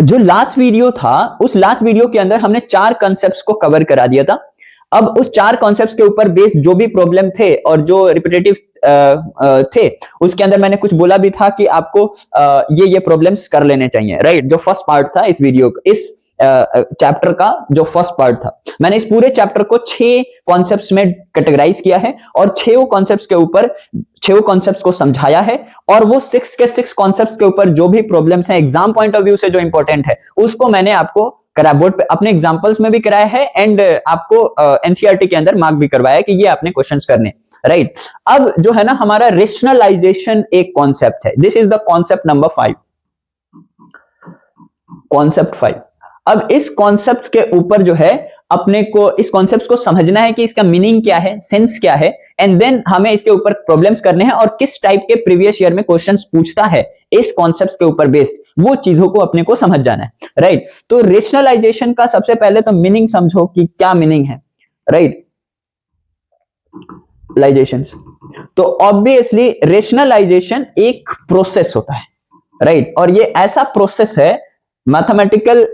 जो last video था, उस लास्ट वीडियो के अंदर हमने 4 कॉन्सेप्ट्स को कवर करा दिया था। अब उस 4 कॉन्सेप्ट्स के ऊपर बेस्ड जो भी प्रॉब्लम थे और जो रिपीटेटिव थे, उसके अंदर मैंने कुछ बोला भी था कि आपको ये प्रॉब्लम्स कर लेने चाहिए, राइट। जो फर्स्ट पार्ट था इस वीडियो, इस चैप्टर का जो फर्स्ट पार्ट था, मैंने इस पूरे चैप्टर को 6 कॉन्सेप्ट्स में कैटेगराइज किया है और 6 कॉन्सेप्ट्स के ऊपर 6 कॉन्सेप्ट्स को समझाया है। और वो 6 के 6 कॉन्सेप्ट्स के ऊपर जो भी प्रॉब्लम्स हैं एग्जाम पॉइंट ऑफ व्यू से जो इंपॉर्टेंट है, उसको मैंने आपको करा बोर्ड पे अपने एग्जांपल्स में भी कराया है एंड आपको एनसीईआरटी के अंदर मार्क भी करवाया कि ये आपने क्वेश्चंस करने, राइट। अब जो है ना हमारा रेशनलाइजेशन एक कॉन्सेप्ट है। This is the concept number 5, concept 5। अब इस कॉन्सेप्ट के ऊपर जो है अपने को इस कॉन्सेप्ट को समझना है कि इसका मीनिंग क्या है, सेंस क्या है, एंड देन हमें इसके ऊपर प्रॉब्लम्स करने हैं और किस टाइप के प्रीवियस ईयर में क्वेश्चंस पूछता है इस कॉन्सेप्ट के ऊपर बेस्ड, वो चीजों को अपने को समझ जाना है, राइट। तो रेशनलाइजेशन का सबसे पहले तो मीनिंग समझो कि क्या मीनिंग है, राइट। लाइजेशंस, तो ऑब्वियसली रेशनलाइजेशन एक प्रोसेस होता है, राइट। और ये ऐसा प्रोसेस है, मैथमेटिकल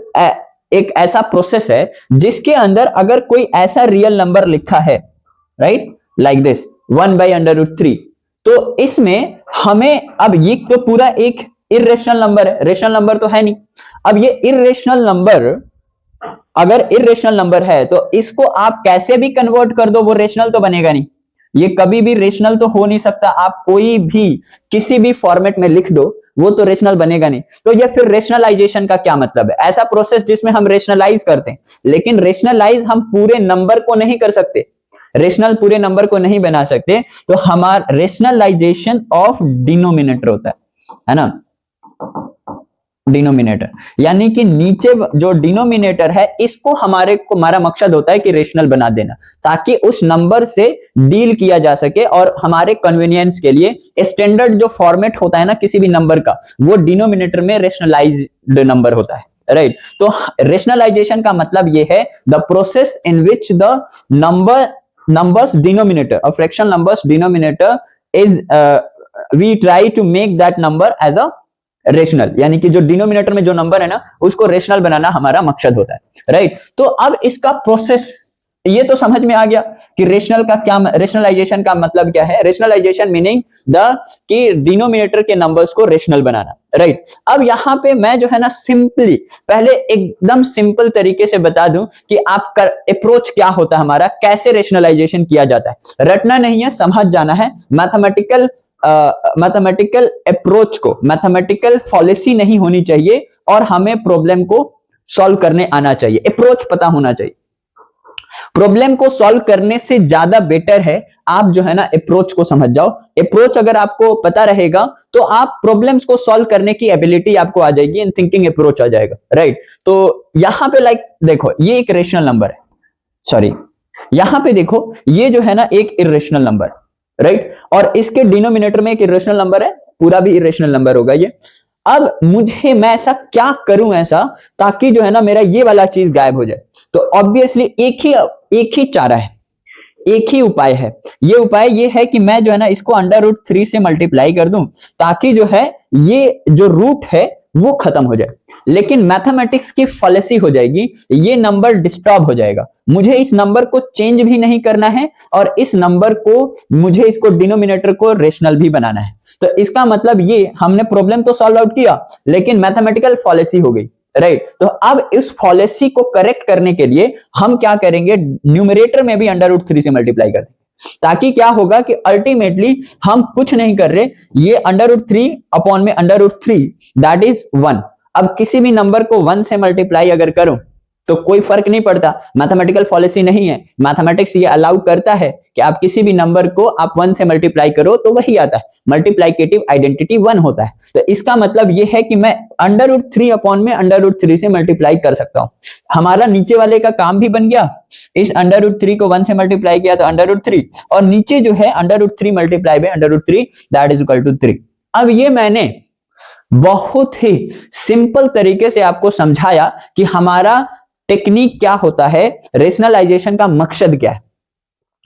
एक ऐसा प्रोसेस है जिसके अंदर अगर कोई ऐसा रियल नंबर लिखा है, राइट, लाइक दिस 1/√3, तो इसमें हमें, अब ये तो पूरा एक इर्रेशनल नंबर है, रेशनल नंबर तो है नहीं। अब ये इर्रेशनल नंबर, अगर इर्रेशनल नंबर है तो इसको आप कैसे भी कन्वर्ट कर दो वो रेशनल तो बनेगा नहीं, ये कभी भी रेशनल तो हो नहीं सकता। आप कोई भी किसी भी फॉर्मेट में लिख दो वो तो रेशनल बनेगा नहीं। तो ये फिर रेशनलाइजेशन का क्या मतलब है? ऐसा प्रोसेस जिसमें हम रेशनलाइज करते हैं, लेकिन रेशनलाइज हम पूरे नंबर को नहीं कर सकते, रेशनल पूरे नंबर को नहीं बना सकते। तो हमारा रेशनलाइजेशन ऑफ डिनोमिनेटर होता है ना, डिनोमिनेटर, यानी कि नीचे जो डिनोमिनेटर है इसको हमारा मकसद होता है कि रेशनल बना देना, ताकि उस नंबर से डील किया जा सके और हमारे कन्वीनियंस के लिए स्टैंडर्ड जो फॉर्मेट होता है ना किसी भी नंबर का, वो डिनोमिनेटर में रेशनलाइज्ड नंबर होता है, राइट। तो रेशनलाइजेशन का मतलब ये है the process in which the numbers denominator or fractional numbers denominator is we try to make that number as a rational, यानी कि जो डिनोमिनेटर में जो नंबर है ना उसको रेशनल बनाना हमारा मकसद होता है, राइट। तो अब इसका प्रोसेस ये तो समझ में आ गया कि रेशनल का क्या, रेशनलाइजेशन का मतलब क्या है। रेशनलाइजेशन मीनिंग कि डिनोमिनेटर के नंबर्स को रेशनल बनाना, राइट। अब यहां पे मैं जो है ना सिंपली पहले एकदम सिंपल तरीके से बता दूं कि आपका अप्रोच क्या होता है, हमारा कैसे रेशनलाइजेशन किया जाता है। रटना नहीं है, समझ जाना है। मैथमेटिकल अप्रोच को, मैथमेटिकल पॉलिसी नहीं होनी चाहिए और हमें प्रॉब्लम को सॉल्व करने आना चाहिए, अप्रोच पता होना चाहिए। प्रॉब्लम को सॉल्व करने से ज्यादा बेटर है आप जो है ना अप्रोच को समझ जाओ। अप्रोच अगर आपको पता रहेगा तो आप प्रॉब्लम्स को सॉल्व करने की एबिलिटी आपको आ जाएगी एंड थिंकिंग अप्रोच आ जाएगा, राइट। तो यहां पे देखो ये एक रेशनल नंबर है, सॉरी यहां पे देखो ये जो है ना एक इर्रेशनल नंबर, राइट। और इसके डिनोमिनेटर में एक इर्रेशनल नंबर है, पूरा भी इर्रेशनल नंबर होगा ये। अब मैं ऐसा क्या करूं ऐसा ताकि जो है ना मेरा ये वाला चीज गायब हो जाए। तो ऑब्वियसली एक ही चारा है, एक ही उपाय है। ये उपाय ये है कि मैं जो है ना इसको √3 से मल्टीप्लाई कर दूं ताकि जो है ये जो रूट है वो खत्म हो जाए। लेकिन मैथमेटिक्स की फॉलिसी हो जाएगी, ये नंबर डिस्टर्ब हो जाएगा। मुझे इस नंबर को चेंज भी नहीं करना है और इस नंबर को मुझे इसको डिनोमिनेटर को रेशनल भी बनाना है। तो इसका मतलब ये हमने प्रॉब्लम तो सॉल्व आउट किया लेकिन मैथमेटिकल फॉलिसी हो गई, राइट। तो अब इस पॉलिसी को करेक्ट करने के लिए हम क्या करेंगे, न्यूमरेटर में भी √3 से मल्टीप्लाई कर देंगे, ताकि क्या होगा कि अल्टीमेटली हम कुछ नहीं कर रहे, ये √3 अपॉन में √3 दैट इज 1। अब किसी भी नंबर को 1 से मल्टीप्लाई अगर करूं तो कोई फर्क नहीं पड़ता, मैथमेटिकल पॉलिसी नहीं है। मैथमेटिक्स ये अलाउ करता है कि आप किसी भी नंबर को आप 1 से मल्टीप्लाई करो तो वही आता है, मल्टीप्लिकेटिव आइडेंटिटी 1 होता है। तो इसका मतलब ये है कि मैं √3 अपॉन में √3 से मल्टीप्लाई कर सकता हूं। हमारा नीचे वाले का काम भी बन गया, इस √3 को 1 से मल्टीप्लाई किया तो √3 और नीचे जो है √3 multiply by √3 that is equal to 3। अब ये मैंने बहुत ही सिंपल तरीके से आपको समझाया कि हमारा टेक्निक क्या होता है, रेशनलाइजेशन का मकसद क्या है।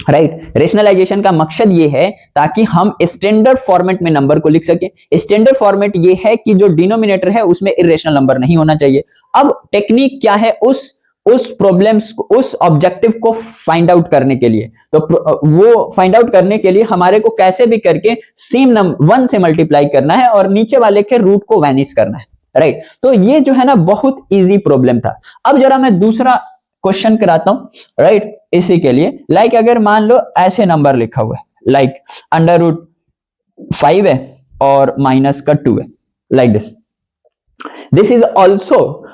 राइट। रेशनलाइजेशन का मकसद ये है ताकि हम स्टैंडर्ड फॉर्मेट में नंबर को लिख सके। स्टैंडर्ड फॉर्मेट ये है कि जो डिनोमिनेटर है उसमें इरेशनल नंबर नहीं होना चाहिए। अब टेक्निक क्या है उस प्रॉब्लम्स को, उस ऑब्जेक्टिव को फाइंड आउट करने के लिए, तो वो फाइंड आउट करने के लिए हमारे को कैसे भी करके सेम नंबर 1 से मल्टीप्लाई करना है और नीचे वाले के रूट को वैनिश करना है, राइट। तो ये जो है ना बहुत इजी प्रॉब्लम था। अब जरा मैं दूसरा क्वेश्चन कराता हूं, राइट। इसी के लिए लाइक अगर मान लो ऐसे नंबर लिखा हुआ है, लाइक √5 है और -2 है, like this is also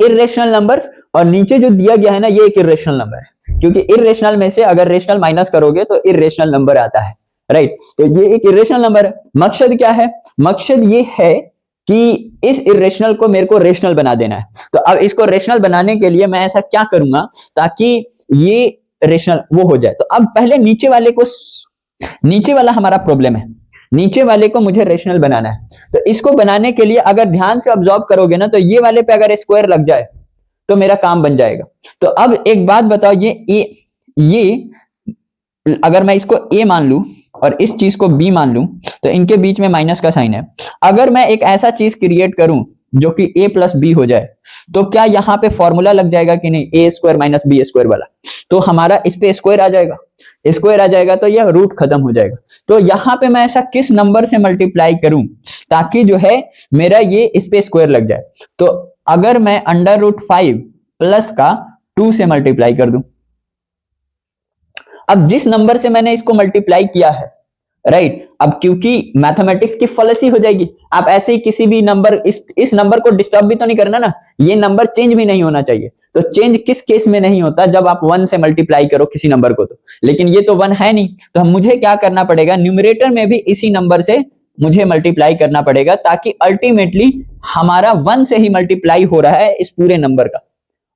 irrational number. और नीचे जो दिया गया है ना ये एक इरेशनल नंबर है, क्योंकि इरेशनल में से अगर रेशनल माइनस करोगे तो इरेशनल नंबर आता है, राइट। तो ये एक इरेशनल नंबर है। मकसद क्या है? मकसद ये है कि इस इरेशनल को मेरे को रेशनल बना देना है। तो अब इसको रेशनल बनाने के लिए मैं ऐसा क्या करूंगा ताकि ये रेशनल वो हो जाए। तो अब पहले नीचे वाला हमारा प्रॉब्लम है, नीचे वाले को मुझे रेशनल बनाना है। तो इसको बनाने के लिए अगर ध्यान से ऑब्जर्व करोगे ना तो ये वाले पे अगर स्क्वायर लग जाए तो मेरा काम बन जाएगा। तो अब एक बात बताओ, ये अगर मैं इसको a मान लूं और इस चीज को b मान लूं तो इनके बीच में माइनस का साइन है। अगर मैं एक ऐसा चीज क्रिएट करूं जो कि a प्लस बी हो जाए तो क्या यहां पे फॉर्मूला लग जाएगा कि नहीं, a square minus B square वाला। तो हमारा इस पे स्क्वायर आ जाएगा, स्क्वायर आ जाएगा तो यह रूट खत्म हो जाएगा। तो यहां पे मैं ऐसा किस नंबर से मल्टीप्लाई करूं ताकि जो है मेरा ये इस पे स्क्वायर लग जाए। तो अगर मैं √5 प्लस का 2 से मल्टीप्लाई कर दूं, अब जिस नंबर से मैंने इसको मल्टीप्लाई किया है, राइट, अब क्योंकि मैथमेटिक्स की फॉलिसी हो जाएगी, आप ऐसे ही किसी भी नंबर इस नंबर को डिस्टर्ब भी तो नहीं करना ना, ये नंबर चेंज भी नहीं होना चाहिए। तो चेंज किस केस में नहीं होता? जब आप 1 से मल्टीप्लाई करो किसी नंबर को। तो लेकिन ये तो 1 है नहीं, तो मुझे क्या करना पड़ेगा, न्यूमरेटर में भी इसी नंबर से मुझे मल्टीप्लाई करना पड़ेगा ताकि अल्टीमेटली हमारा 1 से ही मल्टीप्लाई हो रहा है इस पूरे नंबर का,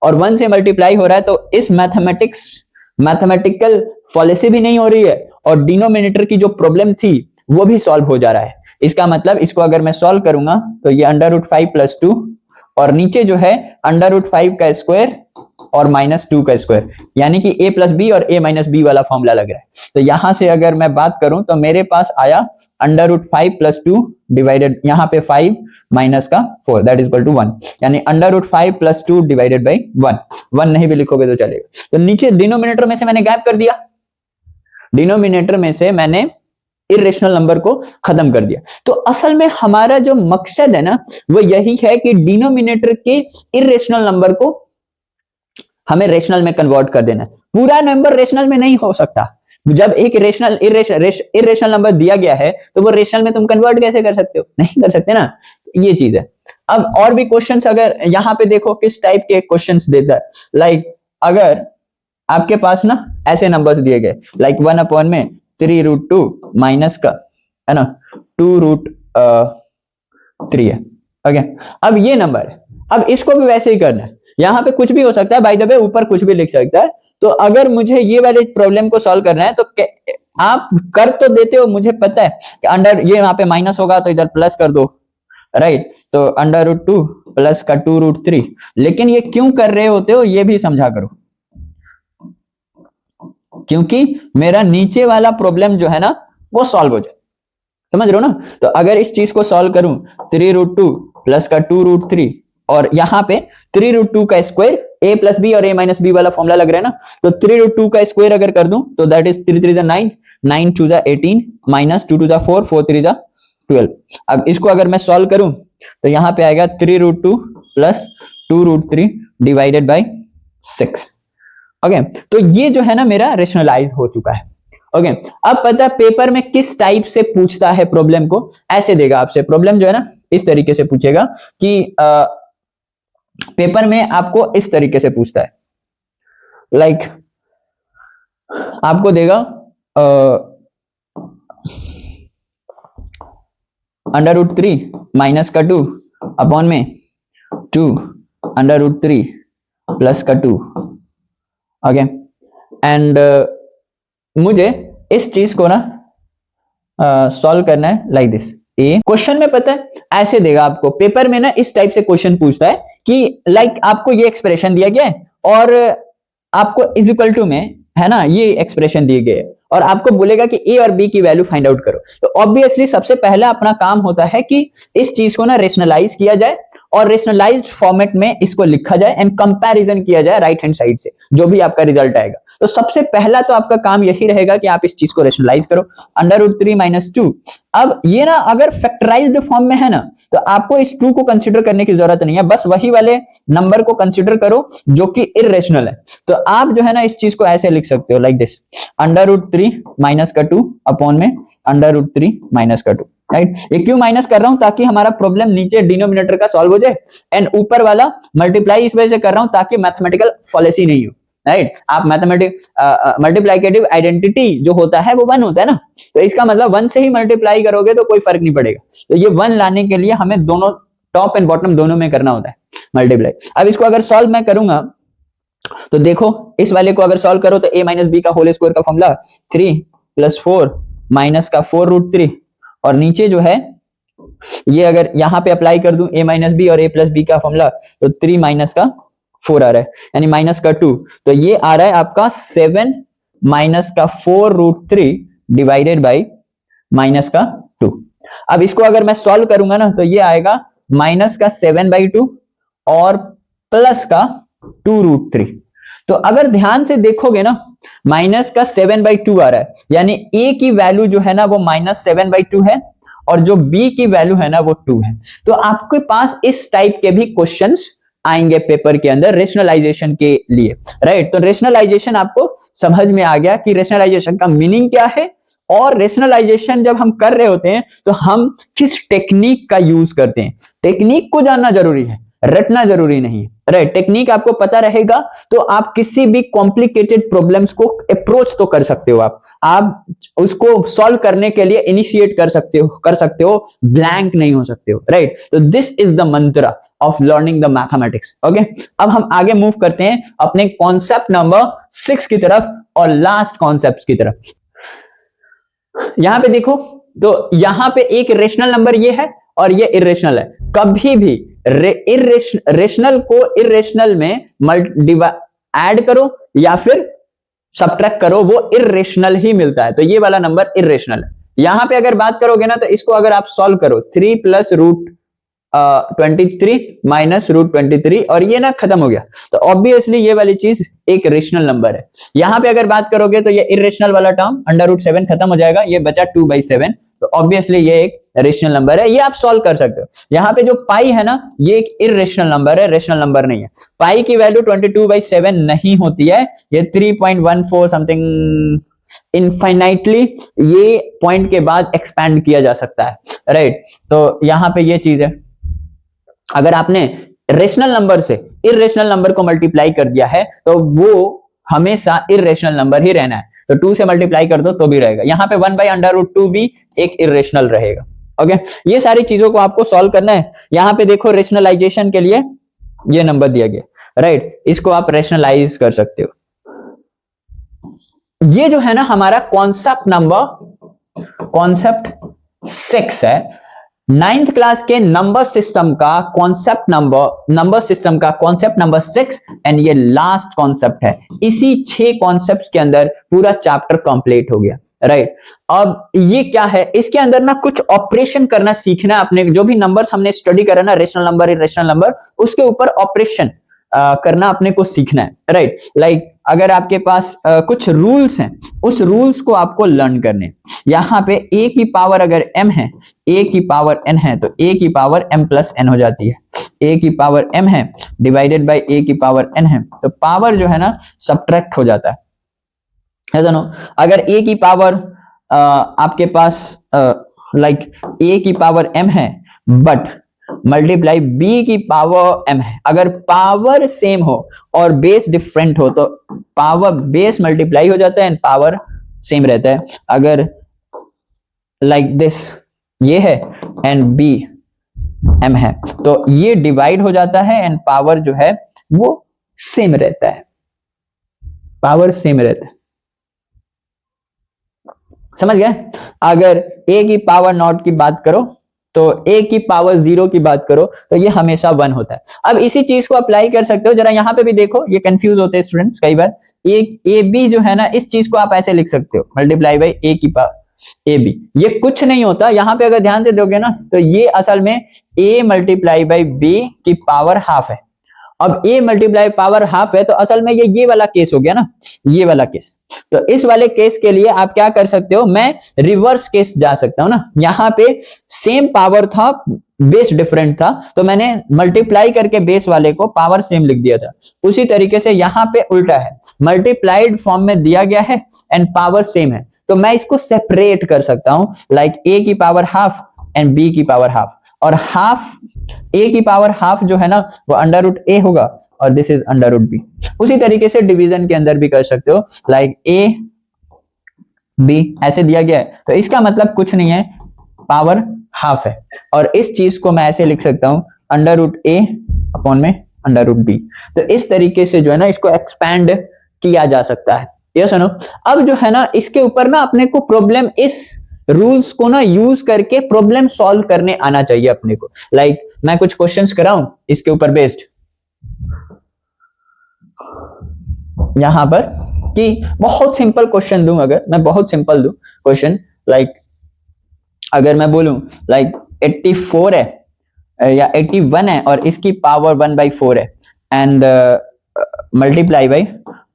और 1 से मल्टीप्लाई हो रहा है तो इस मैथमेटिकल पॉलिसी भी नहीं हो रही है और डिनोमिनेटर की जो प्रॉब्लम थी वो भी सॉल्व हो जा रहा है। इसका मतलब इसको अगर मैं सॉल्व करूंगा तो ये √5 + 2 और नीचे जो है √5 का स्क्वायर और -2 का स्क्वायर, यानी कि a + b और a - b वाला फॉर्मूला लग रहा है। तो यहां से अगर मैं बात करूं तो मेरे पास आया √5 + 2 डिवाइडेड यहां पे 5 माइनस का 4 दैट इज इक्वल टू 1, यानी √5 + 2 डिवाइडेड बाई 1। 1 नहीं भी लिखोगे तो चलेगा। तो नीचे डिनोमिनेटर में से मैंने गैप कर दिया, डिनोमिनेटर में से मैंने इरेशनल नंबर को खत्म कर दिया। तो असल में हमारा जो मकसद है ना वो यही है कि डिनोमिनेटर के इरेशनल नंबर को हमें रेशनल में कन्वर्ट कर देना है। पूरा नंबर रेशनल में नहीं हो सकता। जब एक इरेशनल नंबर दिया गया है तो वो रेशनल में तुम कन्वर्ट कैसे कर सकते हो? नहीं कर सकते ना, ये चीज है। अब और भी क्वेश्चंस अगर यहाँ पे देखो किस टाइप के क्वेश्चंस देता है, लाइक अगर आपके पास ना ऐसे नंबर्स दिए गए, लाइक 1 में 3√2 माइनस का है ना 2√3 है, ओके। अब ये नंबर है, अब इसको भी वैसे ही करना है। यहाँ पे कुछ भी हो सकता है, बाय द वे ऊपर कुछ भी लिख सकता है। तो अगर मुझे ये वाले प्रॉब्लम को सॉल्व करना है तो आप कर तो देते हो, मुझे पता है कि अंडर ये यहाँ पे माइनस होगा तो इधर प्लस कर दो, राइट। तो √2 प्लस का 2√3, लेकिन ये क्यों कर रहे होते हो ये भी समझा करो, क्योंकि मेरा नीचे वाला प्रॉब्लम जो है ना वो सॉल्व हो जाए, समझ रहे हो ना। तो अगर इस चीज को सॉल्व करूं 3√2 प्लस का 2√3 और यहाँ पे 3√2 का स्क्वायर a + b और a - b वाला फॉर्मूला लग रहा है ना, तो 3√2 का स्क्वायर अगर कर दूं तो दैट इज 3 3 9, 9 2 18 -2 2 4, 4 3 12। अब इसको अगर मैं सॉल्व करूं तो यहाँ पे आएगा 3√2 प्लस 2√3 डिवाइडेड बाई 6, ओके। तो ये जो है ना मेरा रेशनलाइज हो चुका है, ओके। अब पता पेपर में किस टाइप से पूछता है प्रॉब्लम को, ऐसे देगा आपसे प्रॉब्लम जो है ना इस तरीके से पूछेगा कि पेपर में आपको इस तरीके से पूछता है, लाइक आपको देगा √3 माइनस का 2 अपॉन में 2 √3 प्लस का 2, ओके। एंड मुझे इस चीज को ना सॉल्व करना है लाइक दिस। ए क्वेश्चन में पता है ऐसे देगा आपको, पेपर में ना इस टाइप से क्वेश्चन पूछता है कि लाइक आपको ये एक्सप्रेशन दिया गया है और आपको इज इक्वल टू में है ना, ये एक्सप्रेशन दी गई है और आपको बोलेगा कि ए और बी की वैल्यू फाइंड आउट करो। तो ऑब्वियसली सबसे पहला अपना काम होता है कि इस चीज को ना रेशनलाइज किया जाए और रेशनलाइज्ड फॉर्मेट में इसको लिखा जाए एंड कंपैरिजन किया जाए राइट हैंड साइड से, जो भी आपका रिजल्ट आएगा। तो सबसे पहला तो आपका काम यही रहेगा कि आप इस चीज को रेशनलाइज करो, √3 - 2। अब ये ना अगर फैक्टराइज्ड फॉर्म में है ना, तो आपको इस 2 को कंसीडर करने की जरूरत नहीं है, बस वही वाले नंबर को कंसीडर करो जो कि इर्रेशनल है। तो आप जो है ना इस चीज को ऐसे लिख सकते हो लाइक दिस, √3 - 2 अपॉन में √3 - 2, राइट। ये क्यों माइनस कर रहा हूं, ताकि हमारा प्रॉब्लम नीचे डिनोमिनेटर का सॉल्व हो जाए, एंड ऊपर वाला मल्टीप्लाई इस वजह से कर रहा हूं ताकि मैथमेटिकल फॉलेसी नहीं हो, राइट। आप मल्टीप्लाइकेटिव आइडेंटिटी जो होता है वो 1 होता है ना, तो इसका मतलब 1 से ही मल्टीप्लाई करोगे तो कोई फर्क नहीं पड़ेगा। तो ये 1 लाने के लिए हमें दोनों टॉप एंड बॉटम दोनों में करना होता है मल्टीप्लाई। अब इसको अगर सॉल्व मैं करूंगा तो देखो, इस वाले को अगर सॉल्व करो तो a - b का होल स्क्वायर का फॉर्मूला 3 + 4 - का 4 √3, और नीचे जो है ये अगर यहां पे अप्लाई कर दूं a - b और a + b का फॉर्मूला, तो 3 - का 4 आ रहा है, यानी -2, तो ये आ रहा है आपका 7 - का 4 √3 डिवाइडेड बाई -2। अब इसको अगर मैं सॉल्व करूंगा ना तो ये आएगा -7/2 और +2 √3। तो अगर ध्यान से देखोगे ना, -7/2 आ रहा है, यानी a की वैल्यू जो है ना वो -7/2 है और जो b की वैल्यू है ना वो 2 है। तो आपके पास इस टाइप के भी क्वेश्चंस आएंगे पेपर के अंदर रेशनलाइजेशन के लिए, राइट। तो रेशनलाइजेशन आपको समझ में आ गया कि रेशनलाइजेशन का मीनिंग क्या है, और रेशनलाइजेशन जब हम कर रहे होते हैं तो हम किस टेक्निक का यूज करते हैं। टेक्निक को जानना जरूरी है, रटना जरूरी नहीं है, राइट। टेक्निक आपको पता रहेगा तो आप किसी भी कॉम्प्लिकेटेड प्रॉब्लम्स को अप्रोच तो कर सकते हो, आप उसको सॉल्व करने के लिए इनिशिएट कर सकते हो, ब्लैंक नहीं हो सकते हो, राइट। तो दिस इज द मंत्र of learning the mathematics, okay. अब हम आगे मूव करते हैं अपने कॉन्सेप्ट नंबर 6 की तरफ और लास्ट कॉन्सेप्ट की तरफ। यहां पे देखो, तो यहां पे एक रेशनल नंबर ये है और ये इरेशनल है। कभी भी रेशनल को इरेशनल में ऐड करो या फिर सब्ट्रैक्ट करो, वो इरेशनल ही मिलता है। तो ये वाला नंबर इरेशनल है। यहां पे अगर बात करोगे ना तो इसको अगर आप सॉल्व करो, 3 + √23 - √23, और ये ना खत्म हो गया, तो ऑब्वियसली ये वाली चीज एक रेशनल नंबर है। यहां पे अगर बात करोगे तो ये इरेशनल वाला टर्म √7 खत्म हो जाएगा, ये बचा 2/7, तो ऑब्वियसली ये एक रेशनल नंबर है, ये आप सॉल्व कर सकते हो। यहां पे जो पाई है ना, ये एक इरेशनल नंबर है, रेशनल नंबर नहीं है। पाई की वैल्यू 22/7 नहीं होती है, ये 3.14 समथिंग इनफाइनाइटली ये पॉइंट के बाद एक्सपैंड किया जा सकता है, राइट। तो यहां पे ये चीज है, अगर आपने रेशनल नंबर से इरेशनल नंबर को मल्टीप्लाई कर दिया है तो वो हमेशा इरेशनल नंबर ही रहना है। तो 2 से मल्टीप्लाई कर दो तो भी रहेगा। यहां पे 1/√2 भी एक इरेशनल रहेगा, ओके। ये सारी चीजों को आपको सॉल्व करना है। यहां पे देखो, रेशनलाइजेशन के लिए ये नंबर दिया गया, राइट, इसको आप रेशनलाइज कर सकते हो। ये जो है ना हमारा कॉन्सेप्ट 6 है, 9th क्लास के नंबर सिस्टम का कॉन्सेप्ट नंबर 6, एंड ये लास्ट कॉन्सेप्ट है। इसी 6 कॉन्सेप्ट्स के अंदर पूरा चैप्टर कंप्लीट हो गया, राइट। अब ये क्या है, इसके अंदर ना कुछ ऑपरेशन करना सीखना अपने, जो भी नंबर्स हमने स्टडी करा ना, रेशनल नंबर, इरेशनल नंबर, उसके ऊपर ऑपरेशन करना अपने को सीखना है, राइट। लाइक अगर आपके पास कुछ रूल्स हैं, उस रूल्स को आपको लर्न करने। यहां पे a की पावर अगर m है, a की पावर n है, तो a की पावर m + n हो जाती है। a की पावर m है डिवाइडेड बाय a की पावर n है, तो पावर जो है ना सब्ट्रैक्ट हो जाता है ना। अगर a की पावर आपके पास लाइक a की पावर m है बट मल्टीप्लाई b की पावर m है, अगर पावर सेम हो और बेस डिफरेंट हो तो पावर बेस मल्टीप्लाई हो जाता है एंड पावर सेम रहता है। अगर लाइक दिस ये है एंड b m है तो ये डिवाइड हो जाता है एंड पावर जो है वो सेम रहता है, पावर सेम रहता है, समझ गए। अगर a की पावर नॉट की बात करो तो a की पावर 0 की बात करो तो ये हमेशा 1 होता है। अब इसी चीज को अप्लाई कर सकते हो, जरा यहाँ पे भी देखो, ये कंफ्यूज होते हैं स्टूडेंट्स कई बार। ए बी जो है ना, इस चीज को आप ऐसे लिख सकते हो, मल्टीप्लाई बाई a की पावर ए बी। ये कुछ नहीं होता, यहाँ पे अगर ध्यान से दोगे ना तो ये असल में a मल्टीप्लाई बाई b की पावर हाफ है। अब a मल्टीप्लाई पावर हाफ है तो असल में ये वाला केस हो गया ना, ये वाला केस। तो इस वाले केस के लिए आप क्या कर सकते हो, मैं रिवर्स केस जा सकता हूं ना। यहाँ पे सेम पावर था, बेस डिफरेंट था, तो मैंने मल्टीप्लाई करके बेस वाले को पावर सेम लिख दिया था। उसी तरीके से यहाँ पे उल्टा है, मल्टीप्लाइड फॉर्म में दिया गया है एंड पावर सेम है, तो मैं इसको सेपरेट कर सकता हूं, लाइक a की पावर हाफ एंड b की पावर हाफ। और हाफ a की पावर हाफ जो है ना वो अंडर रूट a होगा और this is under root b। उसी तरीके से डिवीजन के अंदर भी कर सकते हो, लाइक a b ऐसे दिया गया है तो इसका मतलब कुछ नहीं है, पावर हाफ है। और इस चीज को मैं ऐसे लिख सकता हूं, अंडर रूट a अपॉन में अंडर रूट b। तो इस तरीके से जो है ना इसको एक्सपैंड किया जा सकता है। ये सुनो, अब जो है ना इसके ऊपर ना अपने को प्रॉब्लम, इस रूल्स को ना यूज करके प्रॉब्लम सॉल्व करने आना चाहिए अपने को। लाइक मैं कुछ क्वेश्चंस कराऊं इसके ऊपर बेस्ड यहां पर, कि बहुत सिंपल क्वेश्चन दूं, अगर मैं बहुत सिंपल दूं क्वेश्चन, लाइक अगर मैं बोलूं लाइक 84 है या 81 है और इसकी पावर 1/4 है एंड मल्टीप्लाई बाई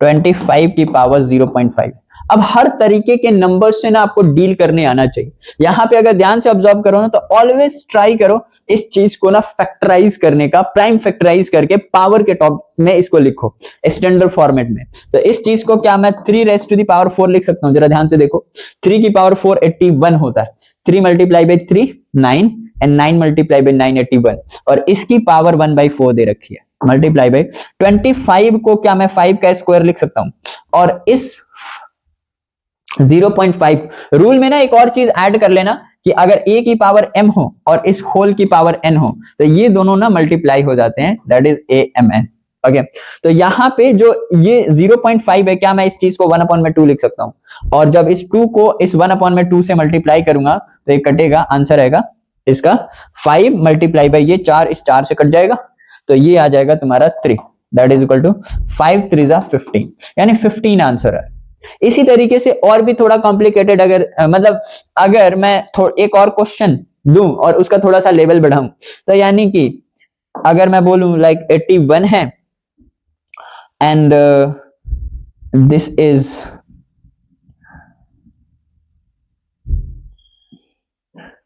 25 की पावर 0.5। अब हर तरीके के नंबर से ना आपको डील करने आना चाहिए। यहाँ पे अगर ध्यान से ऑब्जर्व करो ना तो ऑलवेज ट्राई करो इस चीज को ना फैक्टराइज करने का, प्राइम फैक्टराइज करके पावर के टॉप में इसको लिखो स्टैंडर्ड फॉर्मेट में। तो इस चीज को क्या मैं 3⁻⁴ लिख सकता हूँ, जरा ध्यान से देखो, 3 की पावर 4 81 होता है, 3 multiply by 3 9 and 9 multiply by 9 81, और इसकी पावर 1/4 दे रखी है, मल्टीप्लाई बाई 25 को क्या मैं 5 का स्क्वायर लिख सकता हूं। और इस 0.5 रूल में ना एक और चीज ऐड कर लेना कि अगर a की पावर m हो और इस होल की पावर n हो तो ये दोनों ना मल्टीप्लाई हो जाते हैं, दैट इज amn। ओके, तो यहाँ पे जो ये 0.5 है, क्या मैं इस चीज को 1/2 लिख सकता हूं, और जब इस 2 को इस 1/2 से मल्टीप्लाई करूंगा तो ये कटेगा, आंसर आएगा इसका 5 मल्टीप्लाई बाई ये 4, इस 4 से कट जाएगा तो ये आ जाएगा तुम्हारा 3, दैट इज इक्वल टू 5 3 जा 15, यानी 15 आंसर है। इसी तरीके से और भी थोड़ा कॉम्प्लिकेटेड अगर मतलब अगर मैं एक और क्वेश्चन दूं और उसका थोड़ा सा लेवल बढ़ाऊं, तो यानी कि अगर मैं बोलूं लाइक 81 है एंड दिस इज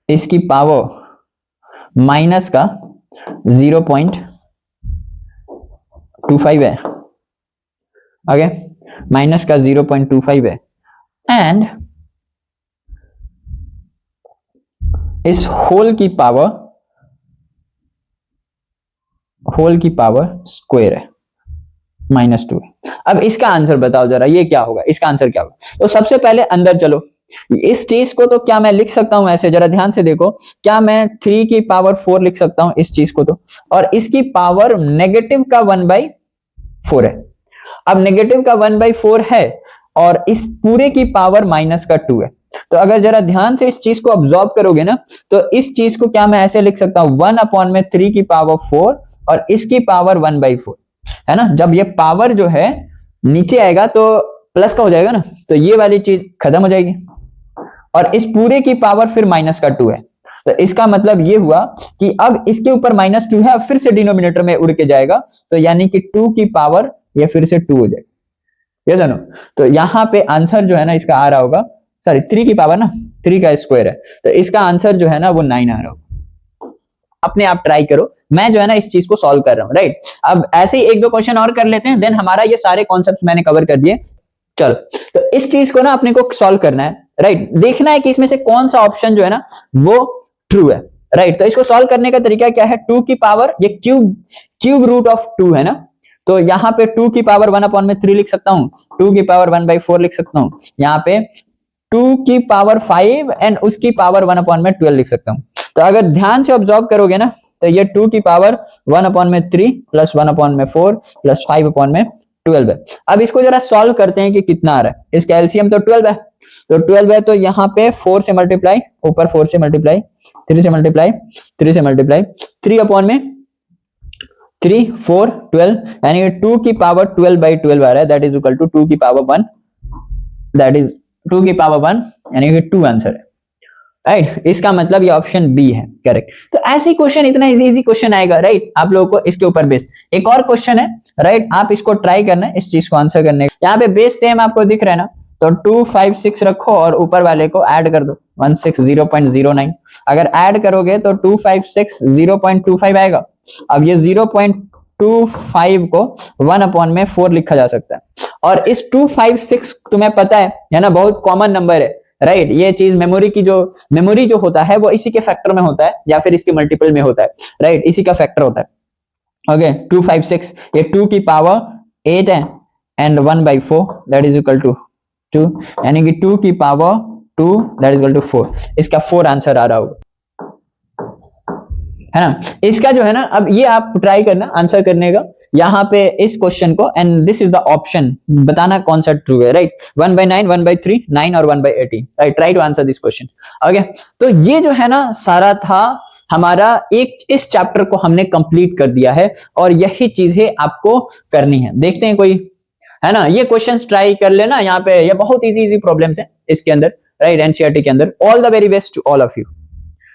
इसकी पावर माइनस का 0.25 है, ओके, माइनस का 0.25 है एंड इस होल की पावर स्क्वायर है -2। अब इसका आंसर बताओ जरा, ये क्या होगा, इसका आंसर क्या होगा। तो सबसे पहले अंदर चलो, इस चीज को तो क्या मैं लिख सकता हूं ऐसे, जरा ध्यान से देखो, क्या मैं 3 की पावर 4 लिख सकता हूं इस चीज को, तो और इसकी पावर नेगेटिव का 1/4 है। अब नेगेटिव का 1/4 है और इस पूरे की पावर माइनस का 2 है, तो अगर जरा ध्यान से इस चीज को ऑब्जर्व करोगे ना तो इस चीज को क्या मैं ऐसे लिख सकता हूं, 1/3 की पावर 4 और इसकी पावर 1/4 है ना। जब ये पावर जो है नीचे आएगा तो प्लस का हो जाएगा ना, तो ये वाली चीज खत्म हो जाएगी और इस पूरे की पावर फिर माइनस का 2 है, तो इसका मतलब ये हुआ कि अब इसके ऊपर -2 है, फिर से डिनोमिनेटर में उड़ के जाएगा, तो यानी कि 2 की पावर ये फिर से 2 हो जाएगा, ये जानो। तो यहाँ पे आंसर जो है ना इसका आ रहा होगा, सॉरी 3 की पावर ना 3 का स्क्वायर है, तो इसका आंसर जो है ना वो 9 आ रहा होगा। अपने आप ट्राई करो, मैं जो है ना इस चीज को सॉल्व कर रहा हूं, राइट। अब ऐसे ही 1-2 क्वेश्चन और कर लेते हैं, देन हमारा ये सारे कॉन्सेप्ट्स मैंने कवर कर दिए। चलो, तो इस चीज को ना अपने को सॉल्व करना है, राइट। देखना है कि इसमें से कौन सा ऑप्शन जो है ना वो ट्रू है, राइट। तो इसको सॉल्व करने का तरीका क्या है, 2 की पावर, ये क्यूब रूट ऑफ 2 है ना, तो यहाँ पे 2 की पावर 1/3 लिख सकता हूँ, 2 की पावर 1/4 लिख सकता हूँ, यहाँ पे 2 की पावर 5 एंड उसकी पावर 1/12 लिख सकता हूँ। तो अगर ध्यान से ऑब्जर्व करोगे ना तो ये 2 की पावर 1/3 प्लस 1/4 प्लस 5/12 है। अब इसको जरा सॉल्व करते हैं कि कितना आ रहा है, इसका एलसीएम तो 12 है, तो 12 है तो यहाँ पे 4 से मल्टीप्लाई, ऊपर 4 से मल्टीप्लाई, 3 से मल्टीप्लाई, 3 से मल्टीप्लाई, 3 अपॉन में 3 4 12, यानी 2 की पावर 12/12 आ रहा है, दैट इज इक्वल टू 2 की पावर 1, दैट इज 2 की पावर 1, यानी कि 2 आंसर है, राइट। इसका मतलब ये ऑप्शन बी है करेक्ट। तो ऐसे क्वेश्चन, इतना इजी क्वेश्चन आएगा, राइट, आप लोगों को इसके ऊपर बेस। एक और क्वेश्चन है, राइट, आप इसको ट्राई करना इस चीज को आंसर करने। यहाँ पे बेस सेम आपको दिख रहा है ना, तो 2 5 6 रखो और ऊपर वाले को ऐड कर दो 16 0.09। अगर ऐड करोगे तो 2 5 6 0.25 आएगा। अब ये 0.25 को 1/4 लिखा जा सकता है। और इस 2 5 6 तुम्हें पता है ना, बहुत कॉमन नंबर है, राइट। ये चीज मेमोरी जो होता है वो इसी के फैक्टर में होता है या फिर इसके मल्टीपल में होता है, राइट, इसी का फैक्टर होता है। ओके 2 5 6, ये 2 की पावर 8 है and 1/4 that is equal to 2, यानी कि 2 की power 2 that is equal to 4। इसका 4 आंसर आ रहा होगा, है ना। इसका जो है ना, अब ये आप ट्राई करना आंसर करने का यहाँ पे इस क्वेश्चन को, and this is the option, बताना कौन सा ट्रू है, राइट। 1/9, 1/3, 9 और 1/18, right. Try to answer this question. Okay, तो ये जो है ना सारा था हमारा एक, इस चैप्टर को हमने कंप्लीट कर दिया है और यही चीजें आपको करनी है। देखते हैं कोई है ना, ये क्वेश्चंस ट्राई कर लेना। यहाँ पे ये बहुत इजी प्रॉब्लम्स है इसके अंदर, राइट, एनसीईआरटी के अंदर। All the very best to all of you.